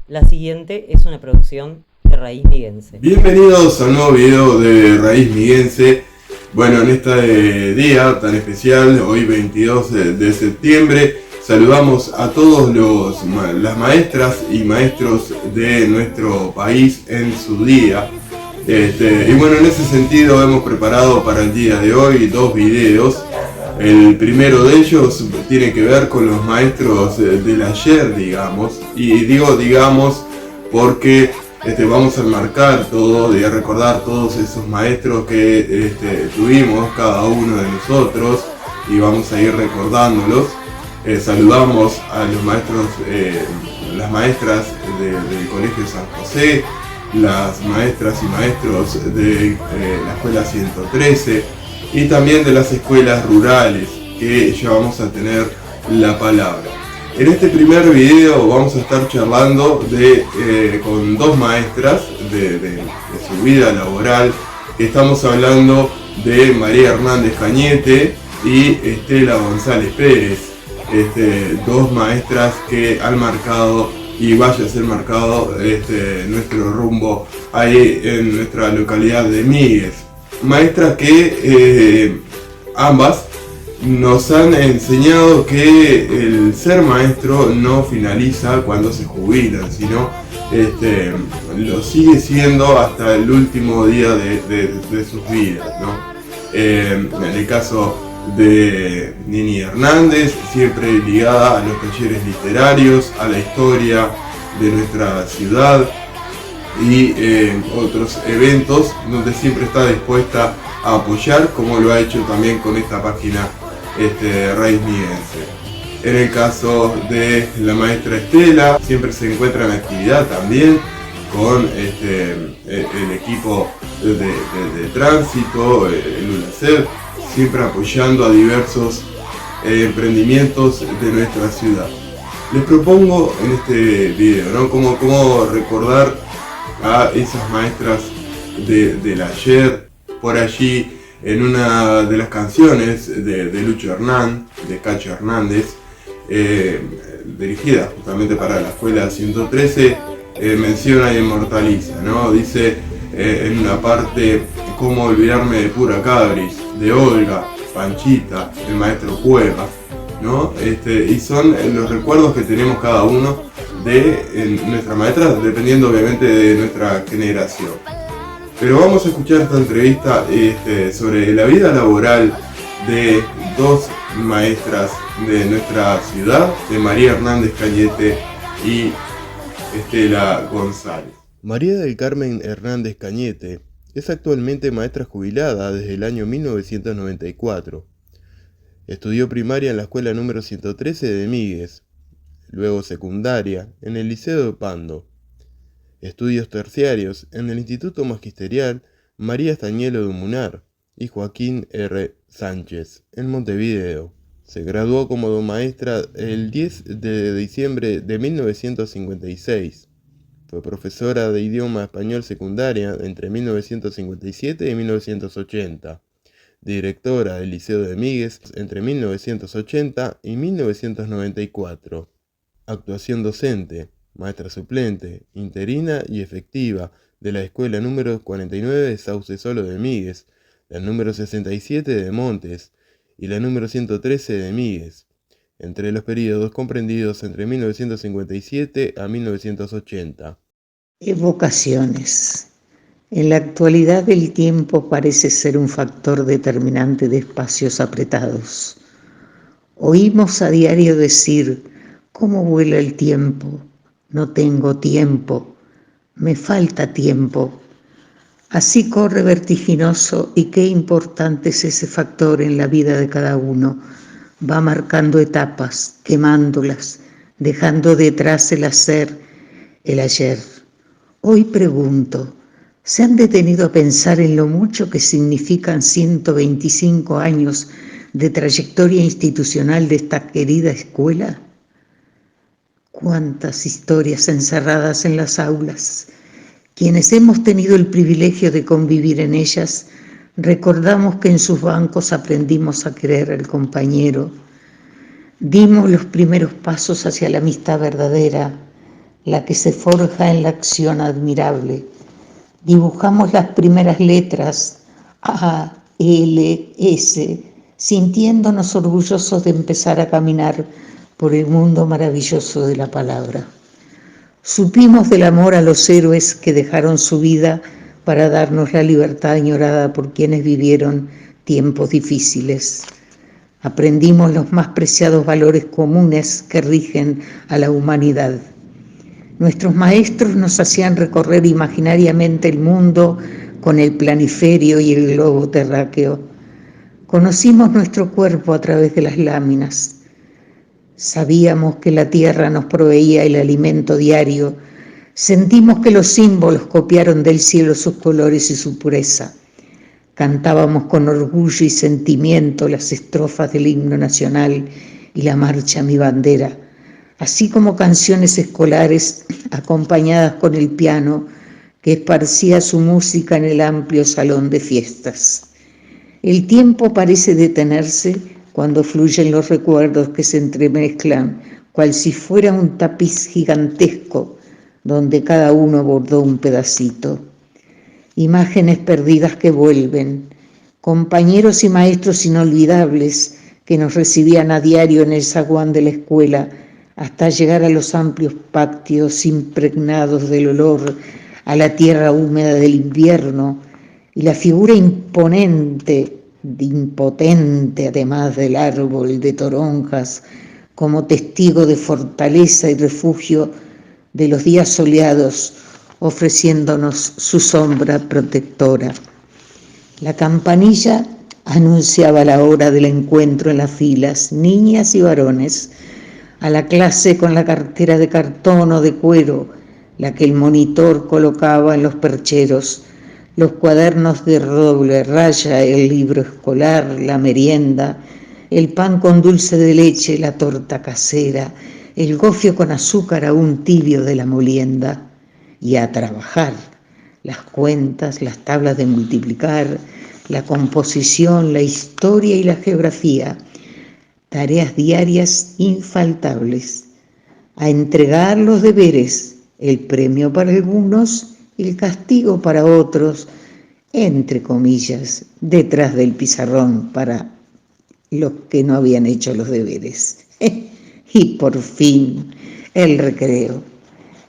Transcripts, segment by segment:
La siguiente es una producción de Raíz Miguense. Bienvenidos al nuevo video de Raíz Miguense. Bueno, en este día tan especial, hoy 22 de septiembre, saludamos a todos las maestras y maestros de nuestro país en su día. Y bueno, en ese sentido hemos preparado para el día de hoy dos videos. El primero de ellos tiene que ver con los maestros del ayer, digamos, y digo digamos porque vamos a enmarcar todo y a recordar todos esos maestros que tuvimos cada uno de nosotros y vamos a ir recordándolos. Saludamos a los maestros, las maestras del Colegio San José, las maestras y maestros de la Escuela 113 y también de las escuelas rurales, que ya vamos a tener la palabra. En este primer video vamos a estar charlando con dos maestras de su vida laboral. Estamos hablando de María Hernández Cañete y Estela González Pérez, dos maestras que han marcado y vaya a ser marcado nuestro rumbo ahí en nuestra localidad de Míguez. Maestras que ambas nos han enseñado que el ser maestro no finaliza cuando se jubilan, sino lo sigue siendo hasta el último día de sus vidas, ¿no? En el caso de Nini Hernández, siempre ligada a los talleres literarios, a la historia de nuestra ciudad y otros eventos donde siempre está dispuesta a apoyar, como lo ha hecho también con esta página Raíz Miguense. En el caso de la maestra Estela, siempre se encuentra en actividad también con el equipo de tránsito, el UNACEF, siempre apoyando a diversos emprendimiento de nuestra ciudad. Les propongo en este video, ¿no?, cómo recordar a esas maestras del ayer. Por allí, en una de las canciones de Lucho Hernán, de Cacho Hernández, dirigida justamente para la Escuela 113, menciona y inmortaliza, ¿no? Dice en una parte: cómo olvidarme de Pura Cabris, de Olga, Panchita, el maestro Cueva, ¿no? Y son los recuerdos que tenemos cada uno de nuestra maestra, dependiendo obviamente de nuestra generación. Pero vamos a escuchar esta entrevista sobre la vida laboral de dos maestras de nuestra ciudad, de María Hernández Cañete y Estela González. María del Carmen Hernández Cañete es actualmente maestra jubilada desde el año 1994. Estudió primaria en la escuela número 113 de Míguez, luego secundaria en el Liceo de Pando. Estudios terciarios en el Instituto Magisterial María Estañelo de Munar y Joaquín R. Sánchez en Montevideo. Se graduó como maestra el 10 de diciembre de 1956. Fue profesora de idioma español secundaria entre 1957 y 1980. Directora del Liceo de Míguez entre 1980 y 1994. Actuación docente, maestra suplente, interina y efectiva de la escuela número 49 de Sauce Solo de Míguez, la número 67 de Montes y la número 113 de Míguez, entre los periodos comprendidos entre 1957 a 1980. Evocaciones. En la actualidad el tiempo parece ser un factor determinante de espacios apretados. Oímos a diario decir: ¿cómo vuela el tiempo? No tengo tiempo, me falta tiempo. Así corre vertiginoso, y qué importante es ese factor en la vida de cada uno. Va marcando etapas, quemándolas, dejando detrás el hacer, el ayer. Hoy pregunto: ¿se han detenido a pensar en lo mucho que significan 125 años de trayectoria institucional de esta querida escuela? Cuántas historias encerradas en las aulas. Quienes hemos tenido el privilegio de convivir en ellas, recordamos que en sus bancos aprendimos a querer al compañero, dimos los primeros pasos hacia la amistad verdadera, la que se forja en la acción admirable. Dibujamos las primeras letras A, L, S, sintiéndonos orgullosos de empezar a caminar por el mundo maravilloso de la palabra. Supimos del amor a los héroes que dejaron su vida para darnos la libertad añorada por quienes vivieron tiempos difíciles. Aprendimos los más preciados valores comunes que rigen a la humanidad. Nuestros maestros nos hacían recorrer imaginariamente el mundo con el planiferio y el globo terráqueo. Conocimos nuestro cuerpo a través de las láminas. Sabíamos que la tierra nos proveía el alimento diario. Sentimos que los símbolos copiaron del cielo sus colores y su pureza. Cantábamos con orgullo y sentimiento las estrofas del himno nacional y la marcha Mi Bandera, así como canciones escolares acompañadas con el piano que esparcía su música en el amplio salón de fiestas. El tiempo parece detenerse cuando fluyen los recuerdos que se entremezclan, cual si fuera un tapiz gigantesco donde cada uno bordó un pedacito. Imágenes perdidas que vuelven, compañeros y maestros inolvidables que nos recibían a diario en el zaguán de la escuela hasta llegar a los amplios patios impregnados del olor a la tierra húmeda del invierno y la figura impotente además del árbol de toronjas como testigo de fortaleza y refugio de los días soleados, ofreciéndonos su sombra protectora. La campanilla anunciaba la hora del encuentro en las filas, niñas y varones, a la clase con la cartera de cartón o de cuero, la que el monitor colocaba en los percheros, los cuadernos de doble raya, el libro escolar, la merienda, el pan con dulce de leche, la torta casera, el gofio con azúcar aún tibio de la molienda. Y a trabajar, las cuentas, las tablas de multiplicar, la composición, la historia y la geografía, tareas diarias infaltables, a entregar los deberes, el premio para algunos, el castigo para otros, entre comillas, detrás del pizarrón para los que no habían hecho los deberes. Y por fin, el recreo.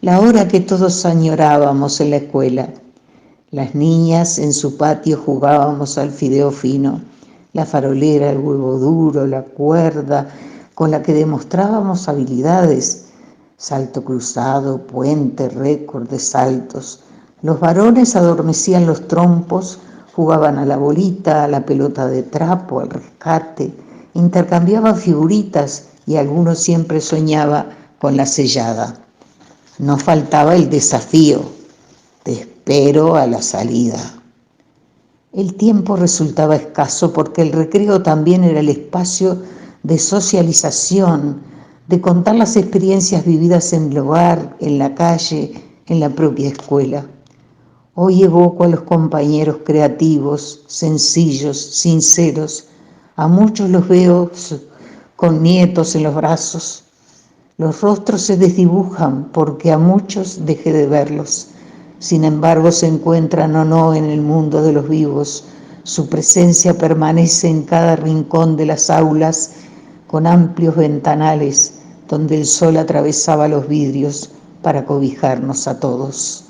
La hora que todos añorábamos en la escuela. Las niñas en su patio jugábamos al fideo fino, la farolera, el huevo duro, la cuerda con la que demostrábamos habilidades, salto cruzado, puente, récord de saltos. Los varones adormecían los trompos, jugaban a la bolita, a la pelota de trapo, al rescate, intercambiaban figuritas y alguno siempre soñaba con la sellada. No faltaba el desafío, te espero a la salida. El tiempo resultaba escaso porque el recreo también era el espacio de socialización, de contar las experiencias vividas en el hogar, en la calle, en la propia escuela. Hoy evoco a los compañeros creativos, sencillos, sinceros. A muchos los veo con nietos en los brazos. Los rostros se desdibujan porque a muchos dejé de verlos. Sin embargo, se encuentran o no en el mundo de los vivos. Su presencia permanece en cada rincón de las aulas, con amplios ventanales donde el sol atravesaba los vidrios para cobijarnos a todos.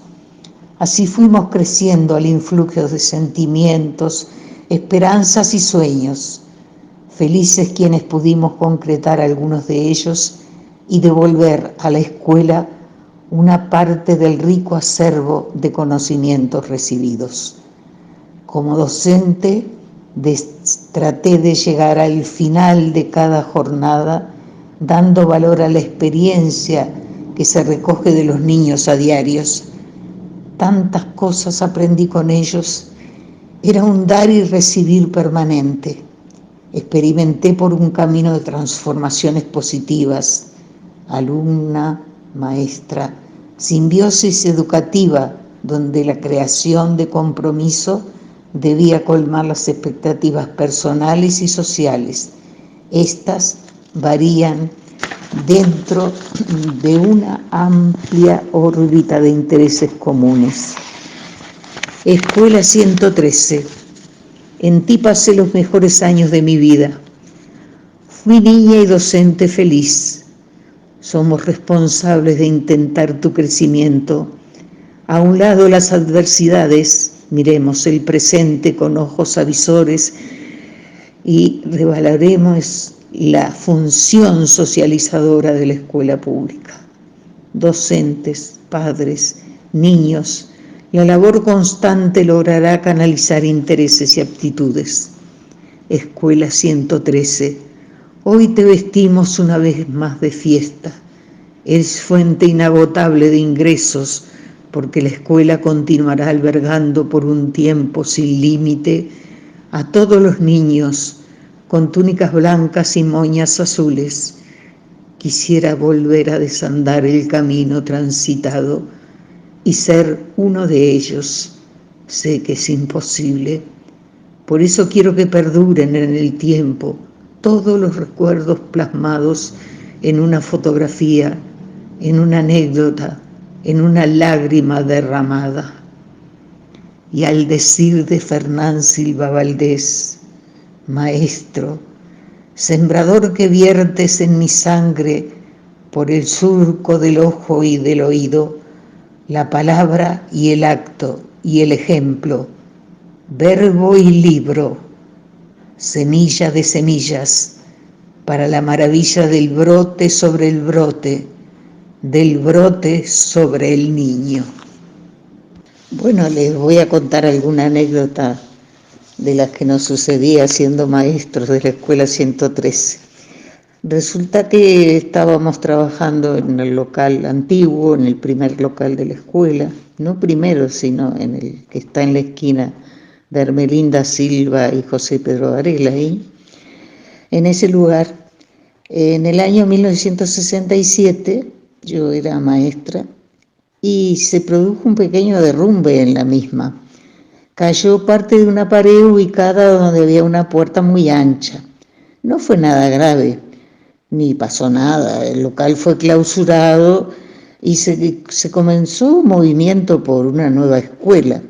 Así fuimos creciendo al influjo de sentimientos, esperanzas y sueños. Felices quienes pudimos concretar algunos de ellos y devolver a la escuela una parte del rico acervo de conocimientos recibidos. Como docente, traté de llegar al final de cada jornada, dando valor a la experiencia que se recoge de los niños a diarios. Tantas cosas aprendí con ellos, era un dar y recibir permanente. Experimenté por un camino de transformaciones positivas, alumna, maestra, simbiosis educativa, donde la creación de compromiso debía colmar las expectativas personales y sociales. Estas varían dentro de una amplia órbita de intereses comunes. Escuela 113. En ti pasé los mejores años de mi vida. Fui niña y docente feliz. Somos responsables de intentar tu crecimiento. A un lado las adversidades, miremos el presente con ojos avisores y revaloremos la función socializadora de la escuela pública. Docentes, padres, niños, la labor constante logrará canalizar intereses y aptitudes. Escuela 113, hoy te vestimos una vez más de fiesta. Es fuente inagotable de ingresos, porque la escuela continuará albergando por un tiempo sin límite a todos los niños con túnicas blancas y moñas azules. Quisiera volver a desandar el camino transitado y ser uno de ellos. Sé que es imposible. Por eso quiero que perduren en el tiempo todos los recuerdos plasmados en una fotografía, en una anécdota, en una lágrima derramada. Y al decir de Fernán Silva Valdés, maestro, sembrador que viertes en mi sangre por el surco del ojo y del oído, la palabra y el acto y el ejemplo, verbo y libro, semilla de semillas, para la maravilla del brote sobre el brote, del brote sobre el niño. Bueno, les voy a contar alguna anécdota de las que nos sucedía siendo maestros de la escuela 113. Resulta que estábamos trabajando en el local antiguo, en el primer local de la escuela, no primero, sino en el que está en la esquina de Hermelinda Silva y José Pedro Varela, ahí. En ese lugar, en el año 1967, yo era maestra y se produjo un pequeño derrumbe en la misma. Cayó parte de una pared ubicada donde había una puerta muy ancha. No fue nada grave, ni pasó nada. El local fue clausurado y se comenzó un movimiento por una nueva escuela.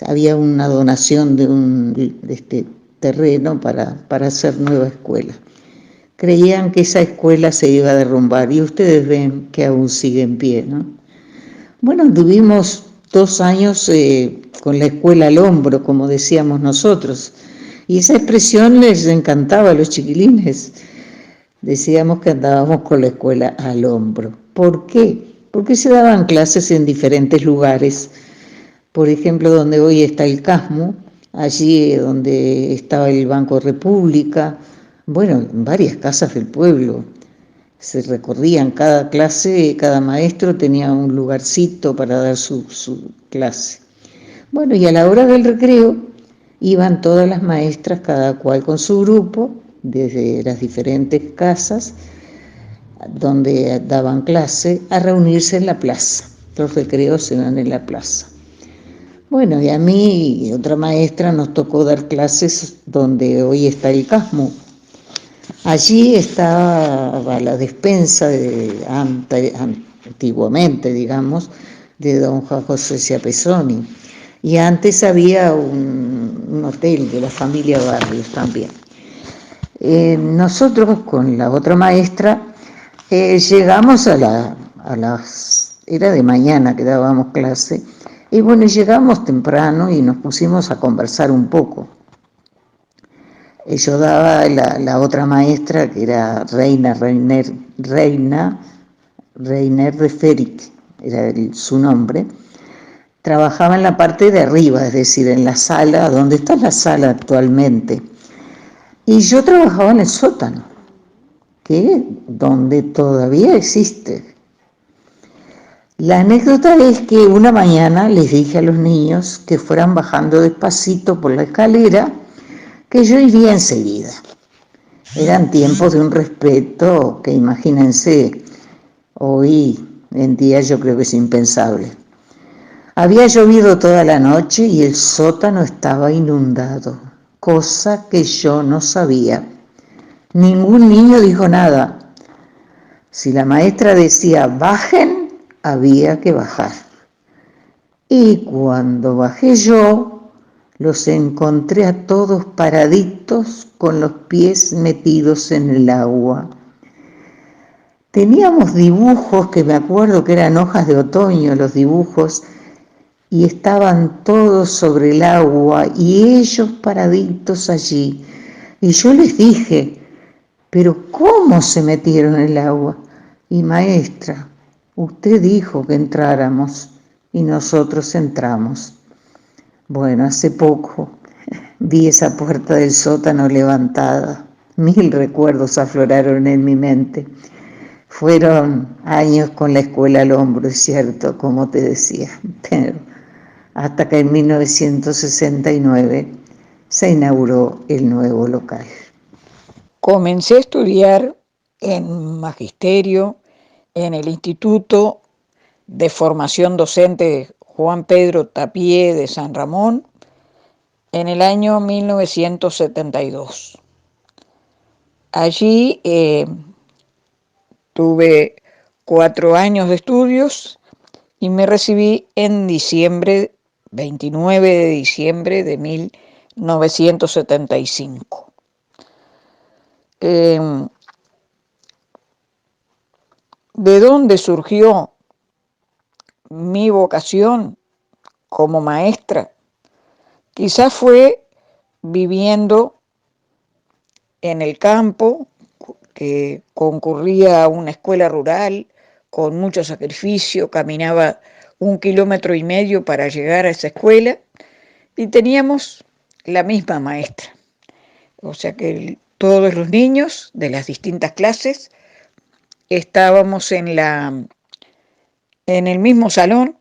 Había una donación de este terreno para hacer nueva escuela. Creían que esa escuela se iba a derrumbar y ustedes ven que aún sigue en pie, ¿no? Bueno, tuvimos 2 años con la escuela al hombro, como decíamos nosotros, y esa expresión les encantaba a los chiquilines. Decíamos que andábamos con la escuela al hombro. ¿Por qué? Porque se daban clases en diferentes lugares. Por ejemplo, donde hoy está el Casmo, allí donde estaba el Banco República, bueno, en varias casas del pueblo. Se recorrían cada clase, cada maestro tenía un lugarcito para dar su clase. Bueno, y a la hora del recreo iban todas las maestras, cada cual con su grupo, desde las diferentes casas donde daban clase, a reunirse en la plaza. Los recreos eran en la plaza. Bueno, y a mí y otra maestra nos tocó dar clases donde hoy está el Casmo. Allí estaba la despensa antiguamente, digamos, de don Juan José Ciapesoni. Y antes había un hotel de la familia Barrios también. Nosotros con la otra maestra llegamos a las... Era de mañana que dábamos clase. Y bueno, llegamos temprano y nos pusimos a conversar un poco. Yo daba la otra maestra, que era Reiner de Feric, era su nombre, trabajaba en la parte de arriba, es decir, en la sala, donde está la sala actualmente. Y yo trabajaba en el sótano, donde todavía existe. La anécdota es que una mañana les dije a los niños que fueran bajando despacito por la escalera, que yo iría enseguida. Eran tiempos de un respeto que, imagínense, hoy en día yo creo que es impensable. Había llovido toda la noche y el sótano estaba inundado, cosa que yo no sabía. Ningún niño dijo nada, Si la maestra decía bajen, había que bajar. Y cuando bajé yo, los encontré a todos paraditos con los pies metidos en el agua. Teníamos dibujos que me acuerdo que eran hojas de otoño, los dibujos, y estaban todos sobre el agua y ellos paraditos allí. Y yo les dije, ¿pero cómo se metieron en el agua? Y maestra, usted dijo que entráramos y nosotros entramos. Bueno, hace poco vi esa puerta del sótano levantada. 1000 recuerdos afloraron en mi mente. Fueron años con la escuela al hombro, es cierto, como te decía, pero hasta que en 1969 se inauguró el nuevo local. Comencé a estudiar en magisterio en el Instituto de Formación Docente Juan Pedro Tapié de San Ramón en el año 1972. Allí tuve 4 años de estudios y me recibí en 29 de diciembre de 1975. ¿De dónde surgió mi vocación como maestra? Quizás fue viviendo en el campo, que concurría a una escuela rural con mucho sacrificio, caminaba 1,5 kilómetros para llegar a esa escuela y teníamos la misma maestra. O sea que todos los niños de las distintas clases estábamos en el mismo salón.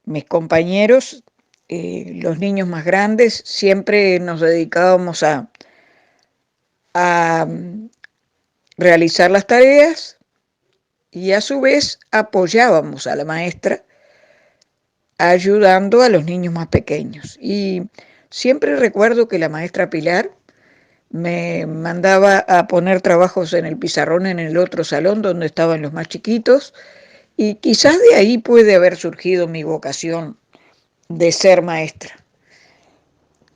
Mis compañeros, los niños más grandes, siempre nos dedicábamos a realizar las tareas y a su vez apoyábamos a la maestra ayudando a los niños más pequeños. Y siempre recuerdo que la maestra Pilar me mandaba a poner trabajos en el pizarrón en el otro salón donde estaban los más chiquitos, y quizás de ahí puede haber surgido mi vocación de ser maestra,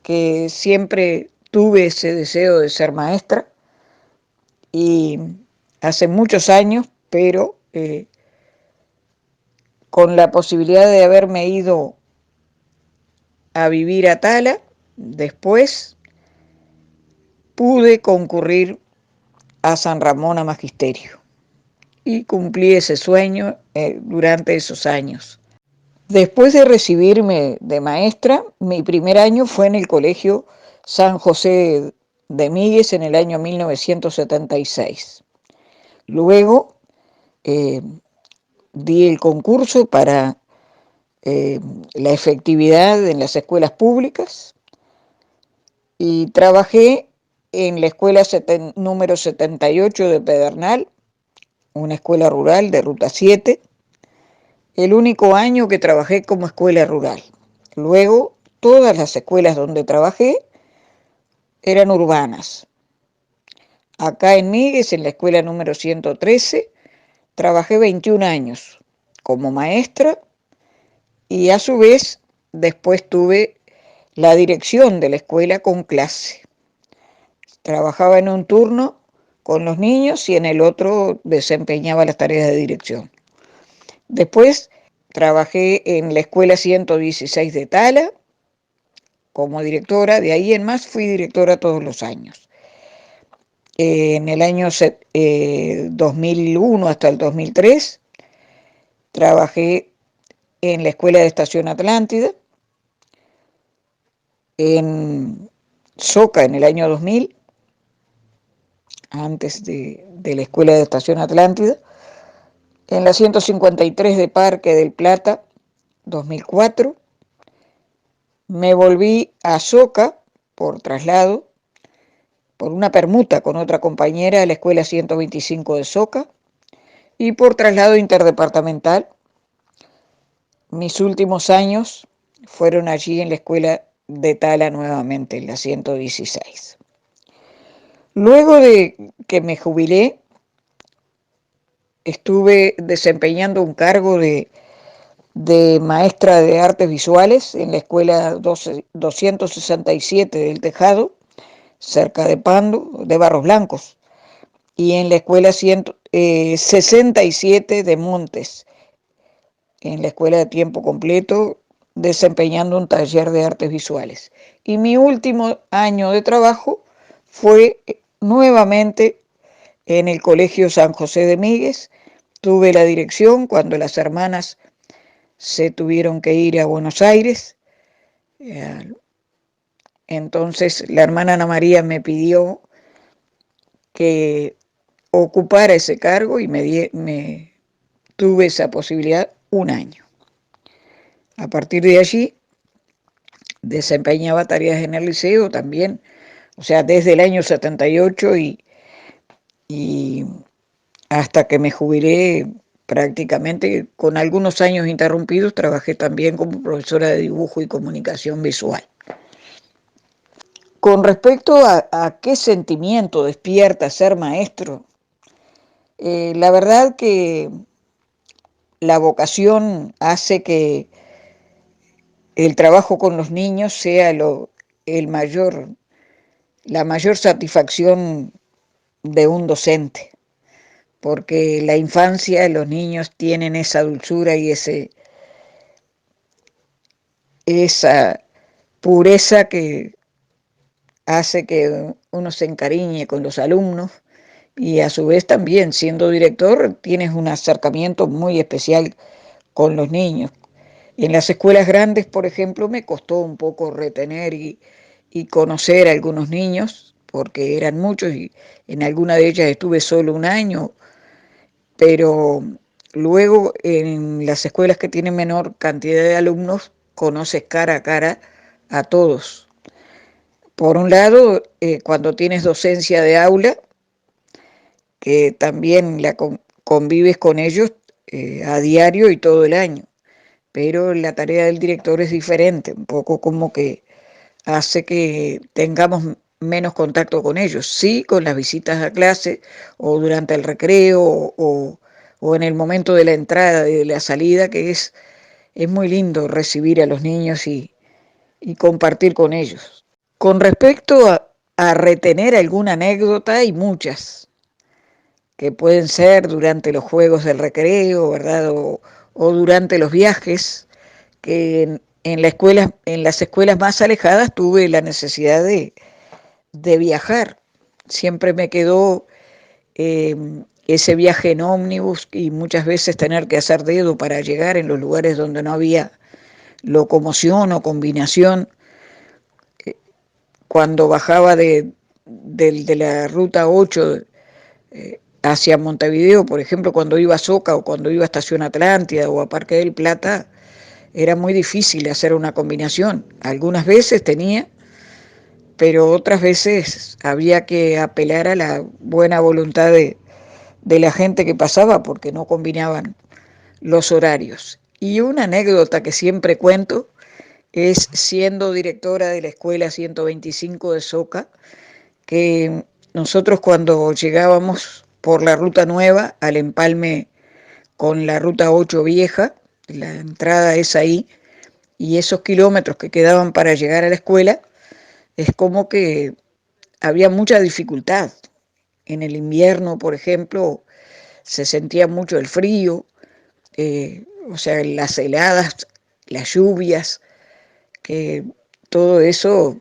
que siempre tuve ese deseo de ser maestra y hace muchos años, pero con la posibilidad de haberme ido a vivir a Tala, después pude concurrir a San Ramón a magisterio y cumplí ese sueño durante esos años. Después de recibirme de maestra, mi primer año fue en el Colegio San José de Míguez en el año 1976. Luego di el concurso para la efectividad en las escuelas públicas y trabajé en la escuela número 78 de Pedernal, una escuela rural de Ruta 7, el único año que trabajé como escuela rural. Luego, todas las escuelas donde trabajé eran urbanas. Acá en Míguez, en la escuela número 113, trabajé 21 años como maestra y a su vez después tuve la dirección de la escuela con clase. Trabajaba en un turno con los niños y en el otro desempeñaba las tareas de dirección. Después trabajé en la escuela 116 de Tala como directora, de ahí en más fui directora todos los años. En el año 2001 hasta el 2003 trabajé en la escuela de Estación Atlántida, en Soca en el año 2000, antes de la escuela de Estación Atlántida, en la 153 de Parque del Plata, 2004, me volví a Soca por traslado, por una permuta con otra compañera a la escuela 125 de Soca y por traslado interdepartamental. Mis últimos años fueron allí en la escuela de Tala nuevamente, en la 116. Luego de que me jubilé, estuve desempeñando un cargo de maestra de artes visuales en la escuela 267 del Tejado, cerca de Pando, de Barros Blancos, y en la escuela 67 de Montes, en la escuela de tiempo completo, desempeñando un taller de artes visuales. Y mi último año de trabajo fue nuevamente en el Colegio San José de Míguez. Tuve la dirección cuando las hermanas se tuvieron que ir a Buenos Aires. Entonces la hermana Ana María me pidió que ocupara ese cargo y me tuve esa posibilidad un año. A partir de allí desempeñaba tareas en el liceo también, o sea, desde el año 78 y hasta que me jubilé, prácticamente con algunos años interrumpidos, trabajé también como profesora de dibujo y comunicación visual. Con respecto a qué sentimiento despierta ser maestro, la verdad que la vocación hace que el trabajo con los niños sea la mayor satisfacción de un docente, porque la infancia, los niños tienen esa dulzura y esa pureza que hace que uno se encariñe con los alumnos, y a su vez también, siendo director, tienes un acercamiento muy especial con los niños. En las escuelas grandes, por ejemplo, me costó un poco retener y conocer a algunos niños, porque eran muchos y en alguna de ellas estuve solo un año, pero luego en las escuelas que tienen menor cantidad de alumnos, conoces cara a cara a todos. Por un lado, cuando tienes docencia de aula, que también convives con ellos a diario y todo el año, pero la tarea del director es diferente, un poco como que hace que tengamos menos contacto con ellos, sí con las visitas a clase o durante el recreo o en el momento de la entrada y de la salida, que es muy lindo recibir a los niños y compartir con ellos. Con respecto a retener alguna anécdota, hay muchas que pueden ser durante los juegos del recreo, ¿verdad? O durante los viajes, que en las escuelas más alejadas tuve la necesidad de viajar. Siempre me quedó ese viaje en ómnibus y muchas veces tener que hacer dedo para llegar en los lugares donde no había locomoción o combinación. Cuando bajaba de la ruta 8 hacia Montevideo, por ejemplo, cuando iba a Soca o cuando iba a Estación Atlántida o a Parque del Plata, era muy difícil hacer una combinación. Algunas veces tenía, pero otras veces había que apelar a la buena voluntad de la gente que pasaba porque no combinaban los horarios. Y una anécdota que siempre cuento es siendo directora de la escuela 125 de Soca, que nosotros cuando llegábamos por la ruta nueva al empalme con la ruta 8 vieja, la entrada es ahí, y esos kilómetros que quedaban para llegar a la escuela, es como que había mucha dificultad. En el invierno, por ejemplo, se sentía mucho el frío, o sea, las heladas, las lluvias, que todo eso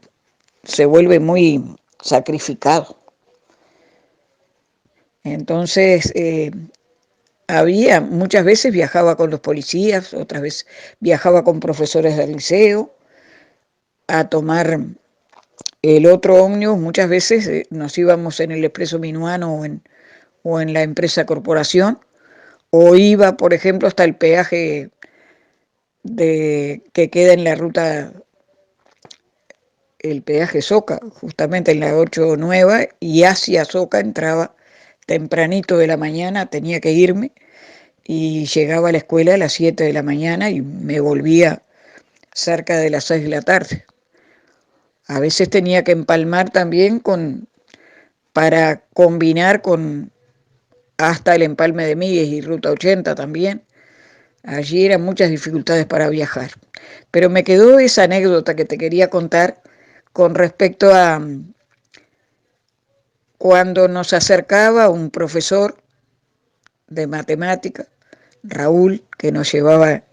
se vuelve muy sacrificado. Entonces, muchas veces viajaba con los policías, otras veces viajaba con profesores del liceo a tomar el otro ómnibus. Muchas veces nos íbamos en el Expreso Minuano o en la empresa Corporación, o iba, por ejemplo, hasta el peaje que queda en la ruta, el peaje Soca, justamente en la 8 nueva, y hacia Soca entraba tempranito de la mañana, tenía que irme, y llegaba a la escuela a las 7 de la mañana y me volvía cerca de las 6 de la tarde. A veces tenía que empalmar también para combinar con hasta el Empalme de Miguel y Ruta 80 también. Allí eran muchas dificultades para viajar. Pero me quedó esa anécdota que te quería contar con respecto a cuando nos acercaba un profesor de matemática, Raúl, que nos llevaba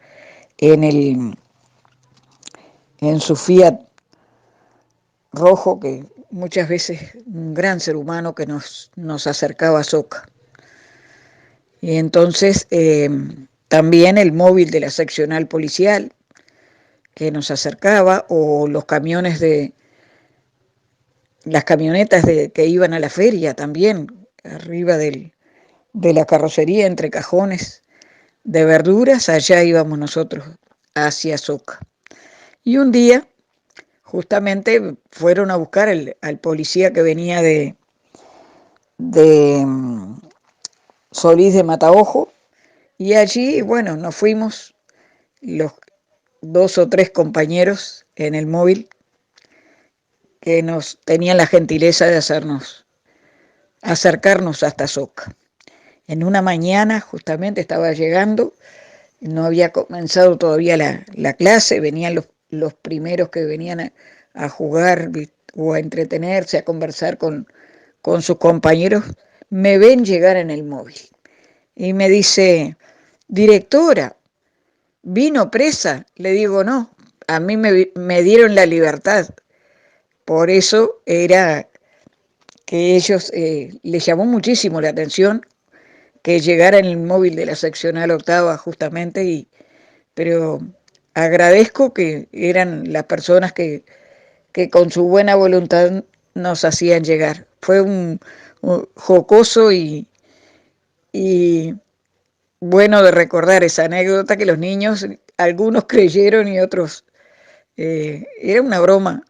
en su Fiat rojo, que muchas veces un gran ser humano que nos acercaba a Soca. Y entonces también el móvil de la seccional policial que nos acercaba, o los camiones las camionetas que iban a la feria también, arriba de la carrocería, entre cajones de verduras, allá íbamos nosotros hacia Soca. Y un día justamente fueron a buscar al policía que venía de Solís de Mataojo, y allí, bueno, nos fuimos los 2 o 3 compañeros en el móvil que nos tenían la gentileza de acercarnos hasta Soca. En una mañana justamente estaba llegando, no había comenzado todavía la clase, venían los primeros que venían a jugar o a entretenerse, a conversar con sus compañeros. Me ven llegar en el móvil y me dice: directora, ¿vino presa? Le digo: no, a mí me dieron la libertad. Por eso era que ellos les llamó muchísimo la atención que llegara en el móvil de la seccional octava justamente, pero agradezco que eran las personas que con su buena voluntad nos hacían llegar. Fue un jocoso y bueno de recordar esa anécdota, que los niños, algunos creyeron y otros, era una broma,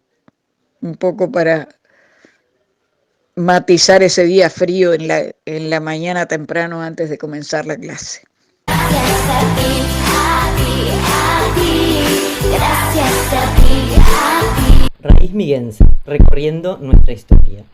un poco para matizar ese día frío en la mañana temprano antes de comenzar la clase. Gracias a ti, a ti. Raíz Miguense, recorriendo nuestra historia.